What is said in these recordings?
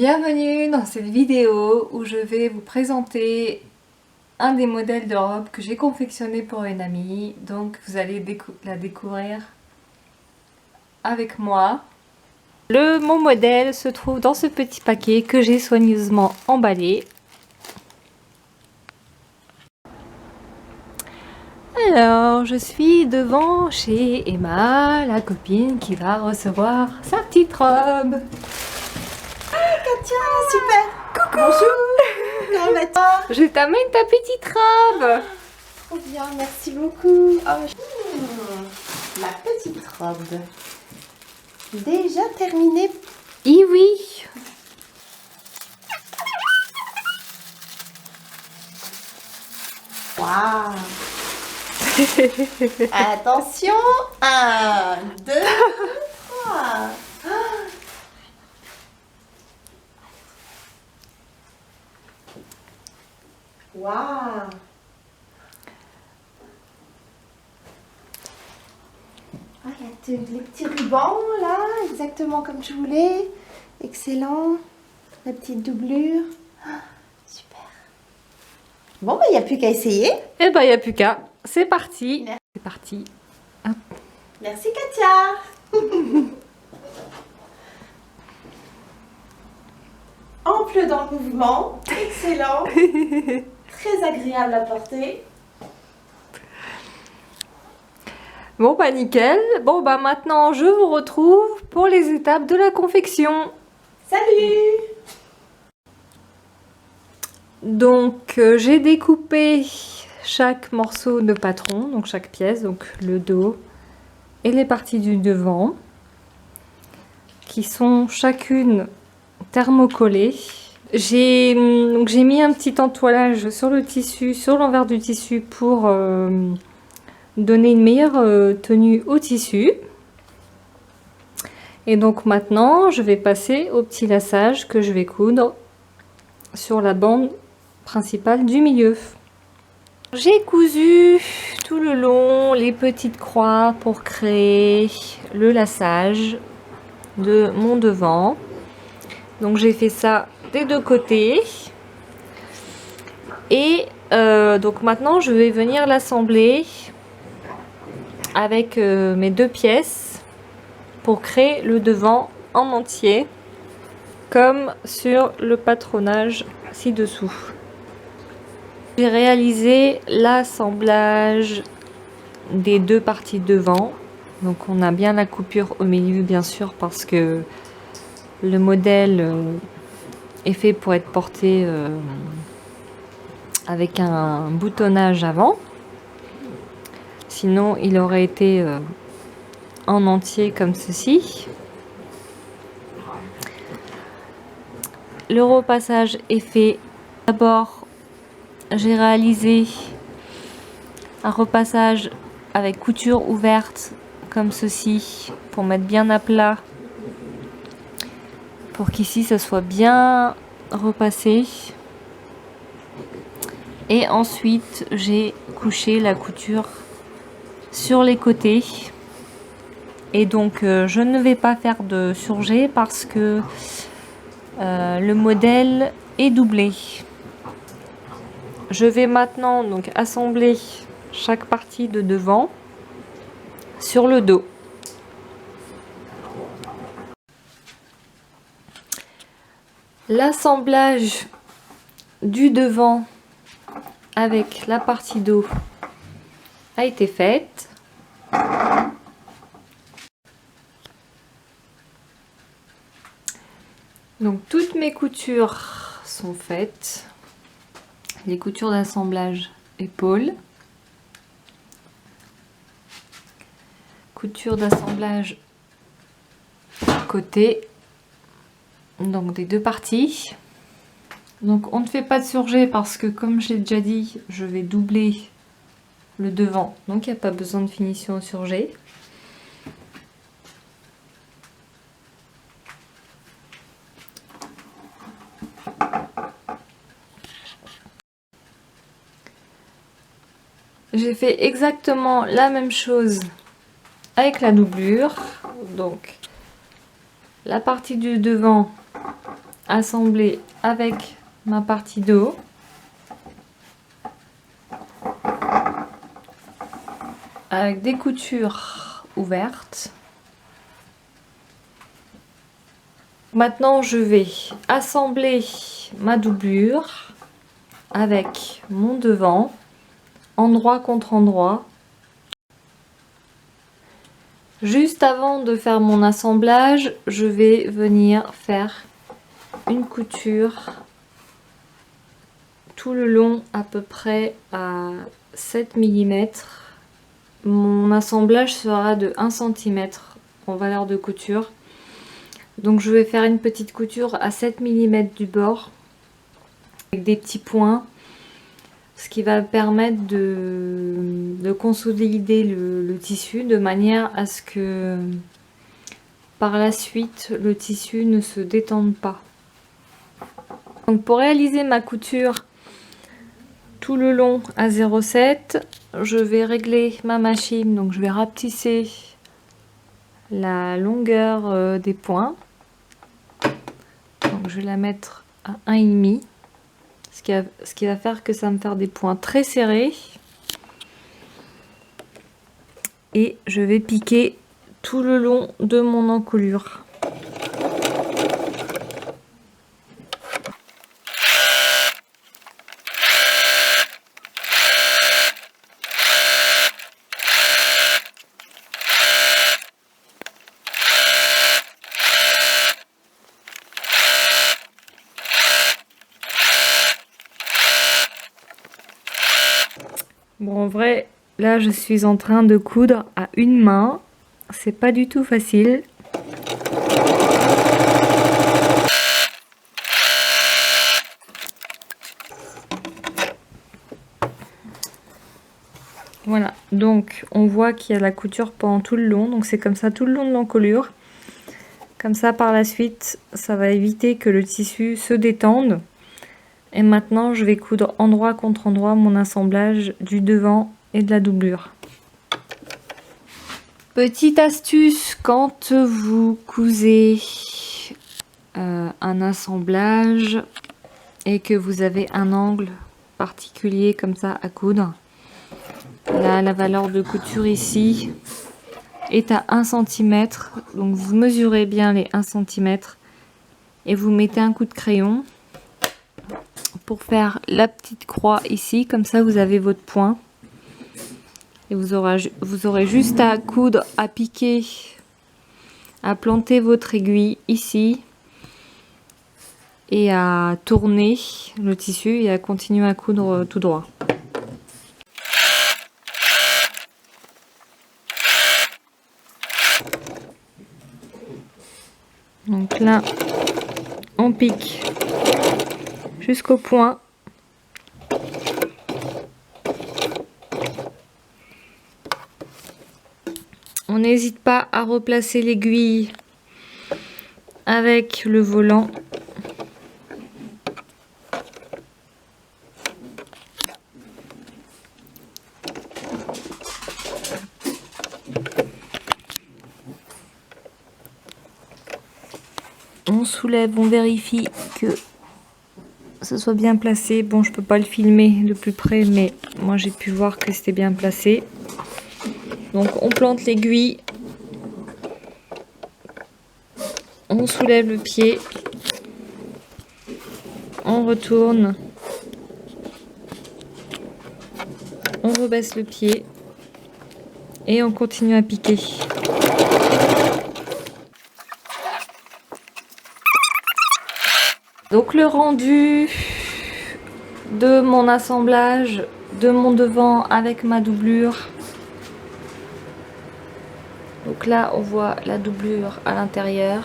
Bienvenue dans cette vidéo où je vais vous présenter un des modèles de robe que j'ai confectionné pour une amie. Donc vous allez la découvrir avec moi. Mon modèle se trouve dans ce petit paquet que j'ai soigneusement emballé. Alors, je suis devant chez Emma, la copine qui va recevoir sa petite robe. Katia, super. Coucou. Bonjour. Comment vas-tu? Je t'amène ta petite robe. Trop bien, merci beaucoup. Ma petite robe. Déjà terminée. Oui, oui. Waouh. Attention. 1, 2, 3. Waouh. Ah, il y a les petits rubans là, exactement comme je voulais. Excellent. La petite doublure. Ah, super. Bon, bah, il n'y a plus qu'à essayer. Eh ben, il n'y a plus qu'à. C'est parti. Merci. C'est parti. Merci Katia. Ample dans le mouvement. Excellent. Très agréable à porter. Bon, bah, nickel. Bon, bah, maintenant, je vous retrouve pour les étapes de la confection. Salut. Donc, j'ai découpé chaque morceau de patron, donc chaque pièce, donc le dos et les parties du devant, qui sont chacune thermocollées. J'ai mis un petit entoilage sur le tissu, sur l'envers du tissu pour donner une meilleure tenue au tissu. Et donc maintenant, je vais passer au petit laçage que je vais coudre sur la bande principale du milieu. J'ai cousu tout le long les petites croix pour créer le laçage de mon devant. Donc j'ai fait ça des deux côtés. Et donc maintenant je vais venir l'assembler avec mes deux pièces pour créer le devant en entier, comme sur le patronage ci-dessous. J'ai réalisé l'assemblage des deux parties devant. Donc on a bien la coupure au milieu bien sûr parce que le modèle est fait pour être porté avec un boutonnage avant. Sinon il aurait été en entier comme ceci. Le repassage est fait. D'abord j'ai réalisé un repassage avec couture ouverte comme ceci pour mettre bien à plat, pour qu'ici ça soit bien repassé. Et ensuite j'ai couché la couture sur les côtés. Et donc je ne vais pas faire de surjet parce que le modèle est doublé. Je vais maintenant donc assembler chaque partie de devant sur le dos. L'assemblage du devant avec la partie dos a été faite. Donc toutes mes coutures sont faites. Les coutures d'assemblage épaule, couture d'assemblage côté, donc des deux parties. Donc on ne fait pas de surjet parce que comme j'ai déjà dit, je vais doubler le devant, donc il n'y a pas besoin de finition au surjet. J'ai fait exactement la même chose avec la doublure. Donc la partie du devant assembler avec ma partie de haut. Avec des coutures ouvertes. Maintenant, je vais assembler ma doublure avec mon devant, endroit contre endroit. Juste avant de faire mon assemblage, je vais venir faire une couture tout le long à peu près à 7 mm. Mon assemblage sera de 1 cm en valeur de couture. Donc je vais faire une petite couture à 7 mm du bord avec des petits points, ce qui va permettre de consolider le tissu de manière à ce que par la suite le tissu ne se détende pas. Donc pour réaliser ma couture tout le long à 0,7, je vais régler ma machine, donc je vais rapetisser la longueur des points. Donc je vais la mettre à 1,5, ce qui va faire que ça va me faire des points très serrés. Et je vais piquer tout le long de mon encolure. Bon, en vrai, là je suis en train de coudre à une main. C'est pas du tout facile. Voilà, donc on voit qu'il y a la couture pendant tout le long. Donc c'est comme ça tout le long de l'encolure. Comme ça par la suite, ça va éviter que le tissu se détende. Et maintenant, je vais coudre endroit contre endroit mon assemblage du devant et de la doublure. Petite astuce, quand vous cousez un assemblage et que vous avez un angle particulier comme ça à coudre, là, la valeur de couture ici est à 1 cm. Donc vous mesurez bien les 1 cm et vous mettez un coup de crayon pour faire la petite croix ici, comme ça vous avez votre point et vous aurez juste à coudre, à piquer, à planter votre aiguille ici et à tourner le tissu et à continuer à coudre tout droit. Donc là on pique jusqu'au point. On n'hésite pas à replacer l'aiguille avec le volant. On soulève, on vérifie que ce soit bien placé. Bon, je peux pas le filmer de plus près, mais moi j'ai pu voir que c'était bien placé. Donc on plante l'aiguille, on soulève le pied, on retourne, on rebaisse le pied et on continue à piquer. Donc le rendu de mon assemblage de mon devant avec ma doublure. Donc là on voit la doublure à l'intérieur.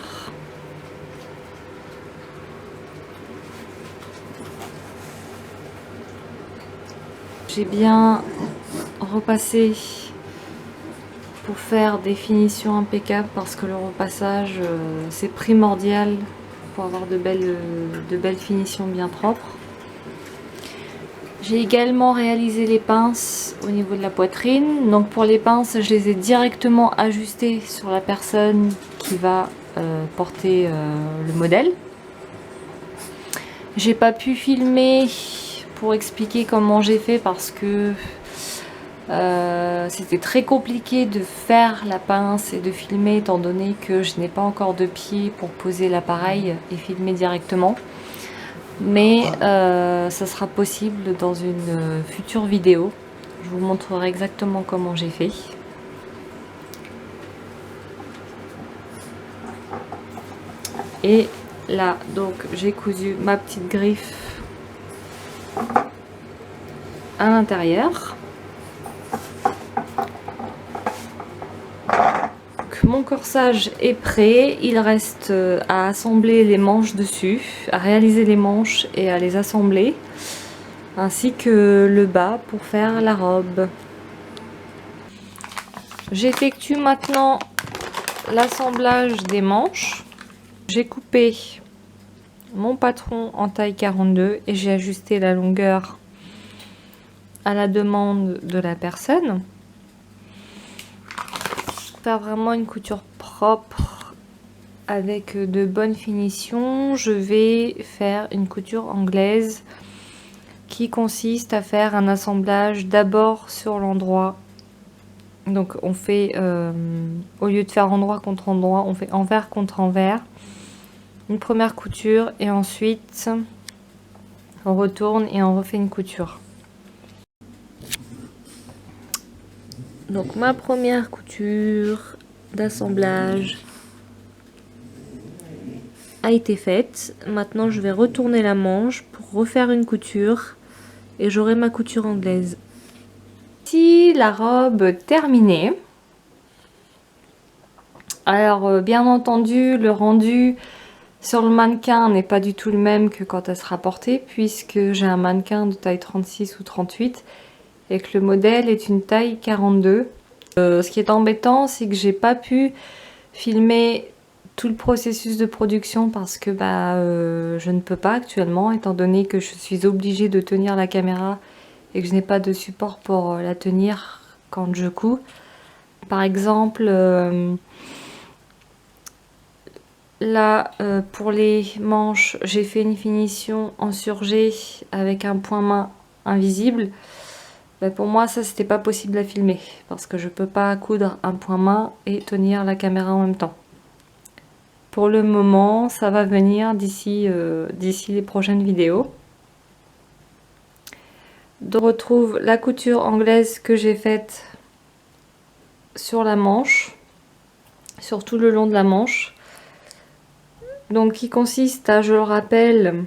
J'ai bien repassé pour faire des finitions impeccables parce que le repassage c'est primordial pour avoir de belles finitions bien propres. J'ai également réalisé les pinces au niveau de la poitrine. Donc pour les pinces, je les ai directement ajustées sur la personne qui va porter le modèle. J'ai pas pu filmer pour expliquer comment j'ai fait parce que c'était très compliqué de faire la pince et de filmer étant donné que je n'ai pas encore de pied pour poser l'appareil et filmer directement. Mais ça sera possible dans une future vidéo. Je vous montrerai exactement comment j'ai fait. Et là, donc, j'ai cousu ma petite griffe à l'intérieur. Mon corsage est prêt, il reste à assembler les manches dessus, à réaliser les manches et à les assembler, ainsi que le bas pour faire la robe. J'effectue maintenant l'assemblage des manches. J'ai coupé mon patron en taille 42 et j'ai ajusté la longueur à la demande de la personne. Faire vraiment une couture propre avec de bonnes finitions, je vais faire une couture anglaise qui consiste à faire un assemblage d'abord sur l'endroit. Donc on fait, au lieu de faire endroit contre endroit, on fait envers contre envers. Une première couture et ensuite on retourne et on refait une couture. Donc ma première couture d'assemblage a été faite. Maintenant je vais retourner la manche pour refaire une couture et j'aurai ma couture anglaise. Ici la robe terminée. Alors bien entendu le rendu sur le mannequin n'est pas du tout le même que quand elle sera portée puisque j'ai un mannequin de taille 36 ou 38 et que le modèle est une taille 42. Ce qui est embêtant, c'est que j'ai pas pu filmer tout le processus de production parce que je ne peux pas actuellement étant donné que je suis obligée de tenir la caméra et que je n'ai pas de support pour la tenir quand je couds. Par exemple, là pour les manches, j'ai fait une finition en surgé avec un point main invisible. Pour moi ça c'était pas possible à filmer parce que je peux pas coudre un point main et tenir la caméra en même temps. Pour le moment ça va venir d'ici les prochaines vidéos. On retrouve la couture anglaise que j'ai faite sur la manche, sur tout le long de la manche, donc qui consiste à, je le rappelle,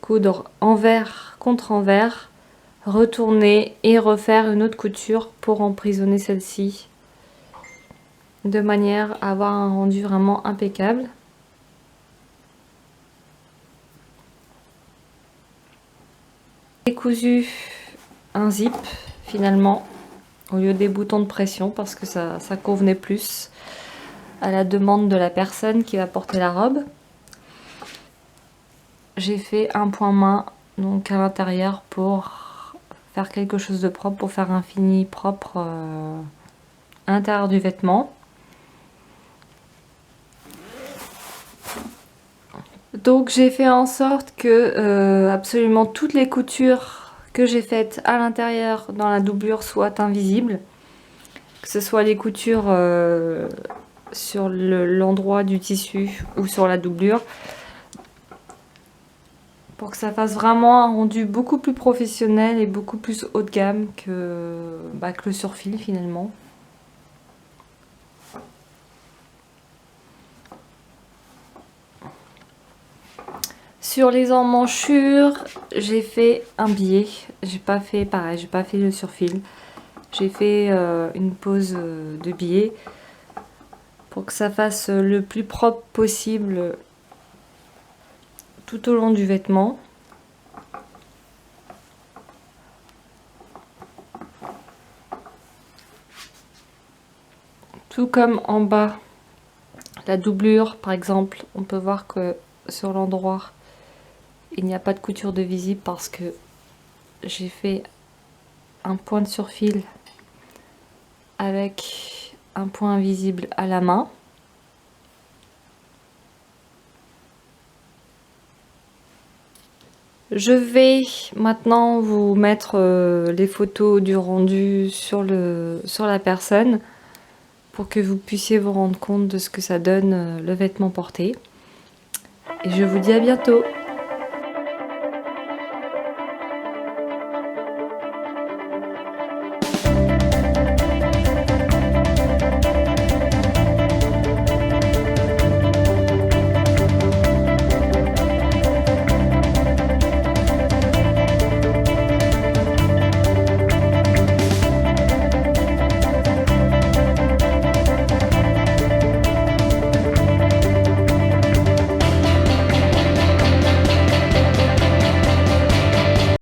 coudre envers contre envers, retourner et refaire une autre couture pour emprisonner celle-ci de manière à avoir un rendu vraiment impeccable. J'ai cousu un zip finalement au lieu des boutons de pression parce que ça convenait plus à la demande de la personne qui va porter la robe. J'ai fait un point main donc à l'intérieur pour faire quelque chose de propre, pour faire un fini propre à l'intérieur du vêtement. Donc j'ai fait en sorte que absolument toutes les coutures que j'ai faites à l'intérieur dans la doublure soient invisibles. Que ce soit les coutures sur l'endroit du tissu ou sur la doublure. Pour que ça fasse vraiment un rendu beaucoup plus professionnel et beaucoup plus haut de gamme que le surfil finalement. Sur les emmanchures, j'ai fait un biais. J'ai pas fait pareil, j'ai pas fait le surfil. J'ai fait une pose de biais pour que ça fasse le plus propre possible tout au long du vêtement. Tout comme en bas, la doublure par exemple, on peut voir que sur l'endroit il n'y a pas de couture de visible parce que j'ai fait un point de surfil avec un point invisible à la main. Je vais maintenant vous mettre les photos du rendu sur la personne pour que vous puissiez vous rendre compte de ce que ça donne le vêtement porté. Et je vous dis à bientôt.